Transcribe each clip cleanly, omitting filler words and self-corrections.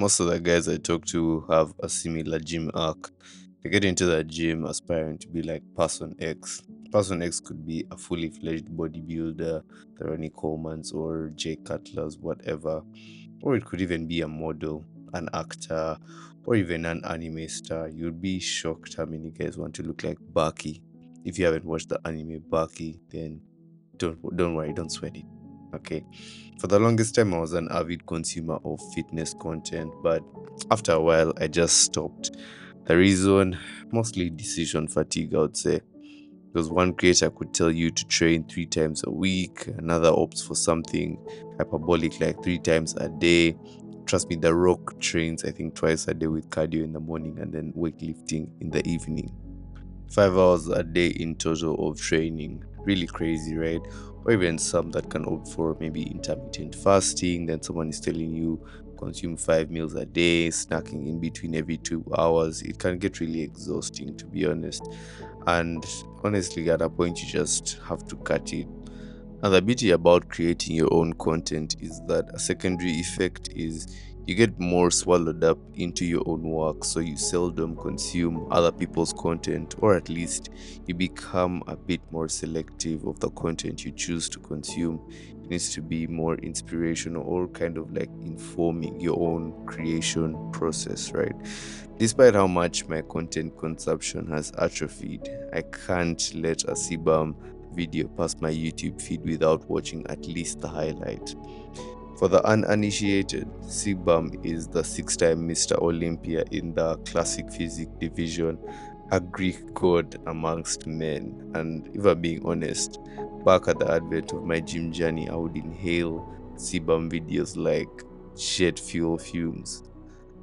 Most of the guys I talk to have a similar gym arc. They get into the gym aspiring to be like Person X. Person X could be a fully fledged bodybuilder, the Ronnie Coleman's or Jay Cutler's, whatever. Or it could even be a model, an actor, or even an anime star. You'd be shocked how many guys want to look like Baki. If you haven't watched the anime Baki, then don't worry, don't sweat it. Okay. For the longest time, I was an avid consumer of fitness content, but after a while, I just stopped. The reason, mostly decision fatigue, I would say. Because one creator could tell you to train 3 times a week, another opts for something hyperbolic like 3 times a day. Trust me, The Rock trains, I think, twice a day with cardio in the morning and then weightlifting in the evening. 5 hours a day in total of training. Really crazy, right? Or even some that can opt for maybe intermittent fasting. Then someone is telling you consume 5 meals a day, snacking in between every 2 hours. It can get really exhausting, to be honest. And honestly, at a point, you just have to cut it. And the beauty about creating your own content is that a secondary effect is you get more swallowed up into your own work, so you seldom consume other people's content, or at least you become a bit more selective of the content you choose to consume. It needs to be more inspirational or kind of like informing your own creation process, right? Despite how much my content consumption has atrophied, I can't let a CBum video past my YouTube feed without watching at least the highlight. For the uninitiated, CBum is the 6 time Mr. Olympia in the classic physics division, a Greek god amongst men. And if I'm being honest, back at the advent of my gym journey, I would inhale CBum videos like jet fuel fumes.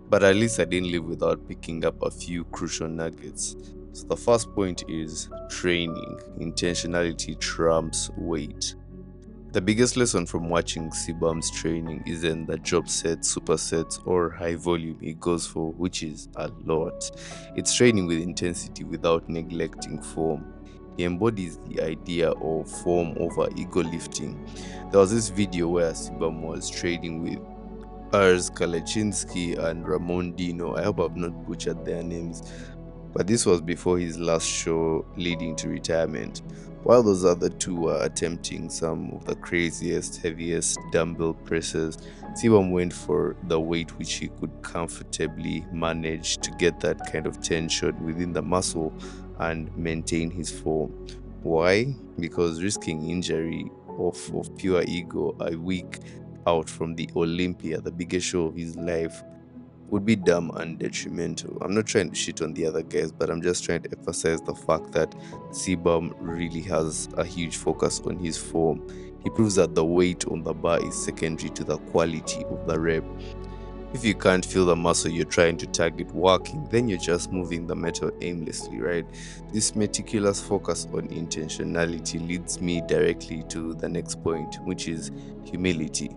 But at least I didn't live without picking up a few crucial nuggets. So the first point is training. Intentionality trumps weight. The biggest lesson from watching CBum's training isn't the drop sets, supersets, or high volume he goes for, which is a lot. It's training with intensity without neglecting form. He embodies the idea of form over ego lifting. There was this video where CBum was training with Ars Kalechinsky and Ramon Dino. I hope I've not butchered their names, but this was before his last show leading to retirement. While those other two were attempting some of the craziest, heaviest dumbbell presses, Sibam went for the weight which he could comfortably manage to get that kind of tension within the muscle and maintain his form. Why? Because risking injury of pure ego a week out from the Olympia, the biggest show of his life, would be dumb and detrimental. I'm not trying to shit on the other guys, but I'm just trying to emphasize the fact that CBum really has a huge focus on his form. He proves that the weight on the bar is secondary to the quality of the rep. If you can't feel the muscle you're trying to target working, then you're just moving the metal aimlessly, right? This meticulous focus on intentionality leads me directly to the next point, which is humility.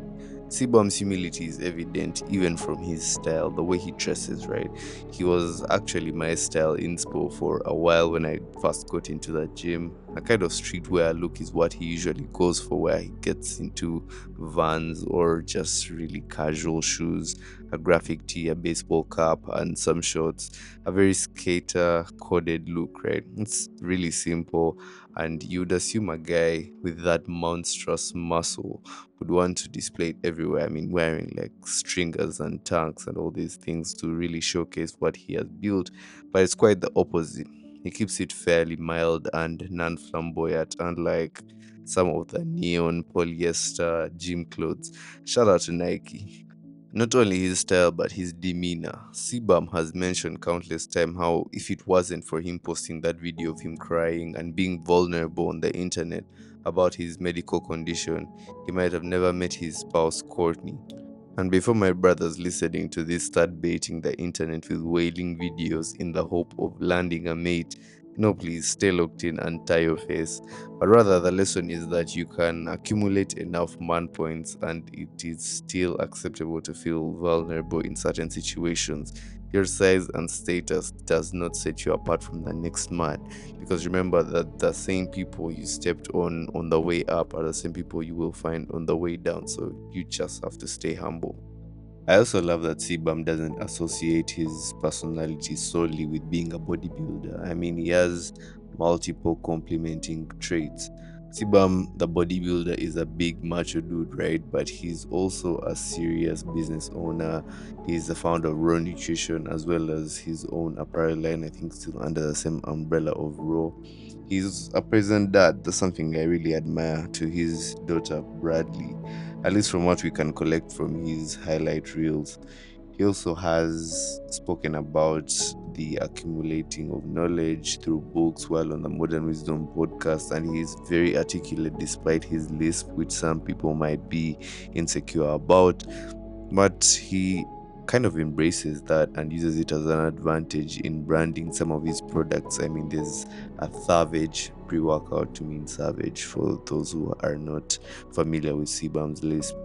Sibam's humility is evident even from his style, the way he dresses, right? He was actually my style inspo for a while when I first got into the gym. A kind of streetwear look is what he usually goes for, where he gets into Vans or just really casual shoes, a graphic tee, a baseball cap, and some shorts. A very skater coded look, right? It's really simple, and you'd assume a guy with that monstrous muscle would want to display it everywhere. I mean, wearing like stringers and tanks and all these things to really showcase what he has built. But it's quite the opposite. He keeps it fairly mild and non flamboyant, unlike some of the neon polyester gym clothes. Shout out to Nike. Not only his style, but his demeanor. Sibam has mentioned countless times how if it wasn't for him posting that video of him crying and being vulnerable on the internet about his medical condition, he might have never met his spouse Courtney. And before my brothers listening to this start baiting the internet with wailing videos in the hope of landing a mate, no, please stay locked in and tie your face. But rather, the lesson is that you can accumulate enough man points and it is still acceptable to feel vulnerable in certain situations. Your size and status does not set you apart from the next man, because remember that the same people you stepped on the way up are the same people you will find on the way down, so you just have to stay humble. I also love that CBum doesn't associate his personality solely with being a bodybuilder. I mean, he has multiple complementing traits. CBum, the bodybuilder, is a big macho dude, right? But he's also a serious business owner. He's the founder of Raw Nutrition as well as his own apparel line, I think still under the same umbrella of Raw. He's a present dad. That's something I really admire to his daughter, Bradley, at least from what we can collect from his highlight reels. He also has spoken about the accumulating of knowledge through books while on the Modern Wisdom podcast, and he is very articulate despite his lisp, which some people might be insecure about. But he kind of embraces that and uses it as an advantage in branding some of his products. I mean, there's a Savage pre workout to mean Savage for those who are not familiar with CBum's lisp.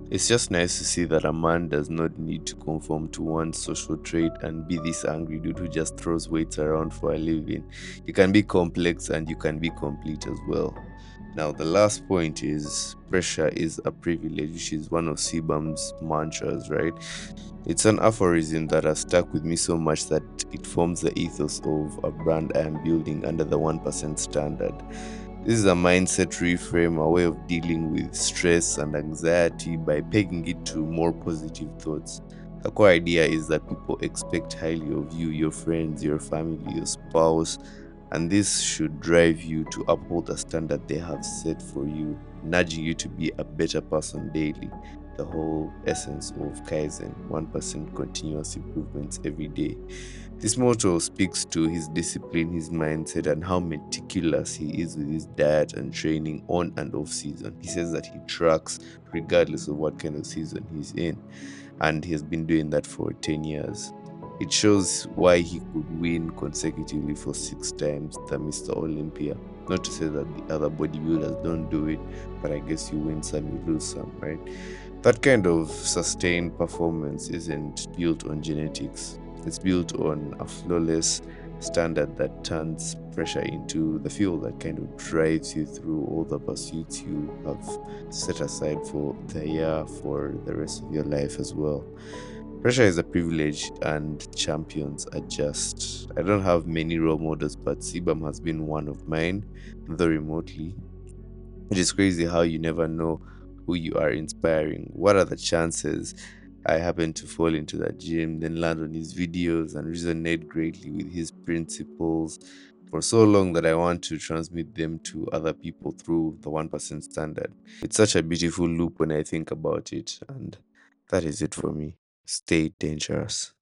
It's just nice to see that a man does not need to conform to one social trait and be this angry dude who just throws weights around for a living. You can be complex and you can be complete as well. Now, the last point is pressure is a privilege, which is one of CBum's mantras, right? It's an aphorism that has stuck with me so much that it forms the ethos of a brand I am building under the 1% standard. This is a mindset reframe, a way of dealing with stress and anxiety by pegging it to more positive thoughts. The core idea is that people expect highly of you, your friends, your family, your spouse, and this should drive you to uphold a standard they have set for you, nudging you to be a better person daily. The whole essence of Kaizen, 1% continuous improvements every day. This motto speaks to his discipline, his mindset, and how meticulous he is with his diet and training on and off season. He says that he tracks regardless of what kind of season he's in, and he has been doing that for 10 years. It shows why he could win consecutively for 6 times the Mr. Olympia. Not to say that the other bodybuilders don't do it, but I guess you win some, you lose some, right? That kind of sustained performance isn't built on genetics. It's built on a flawless standard that turns pressure into the fuel that kind of drives you through all the pursuits you have set aside for the year, for the rest of your life as well. Pressure is a privilege and champions adjust. I don't have many role models, but CBum has been one of mine, though remotely. It is crazy how you never know who you are inspiring. What are the chances I happen to fall into that gym, then land on his videos and resonate greatly with his principles for so long that I want to transmit them to other people through the 1% standard? It's such a beautiful loop when I think about it, and that is it for me. Stay dangerous.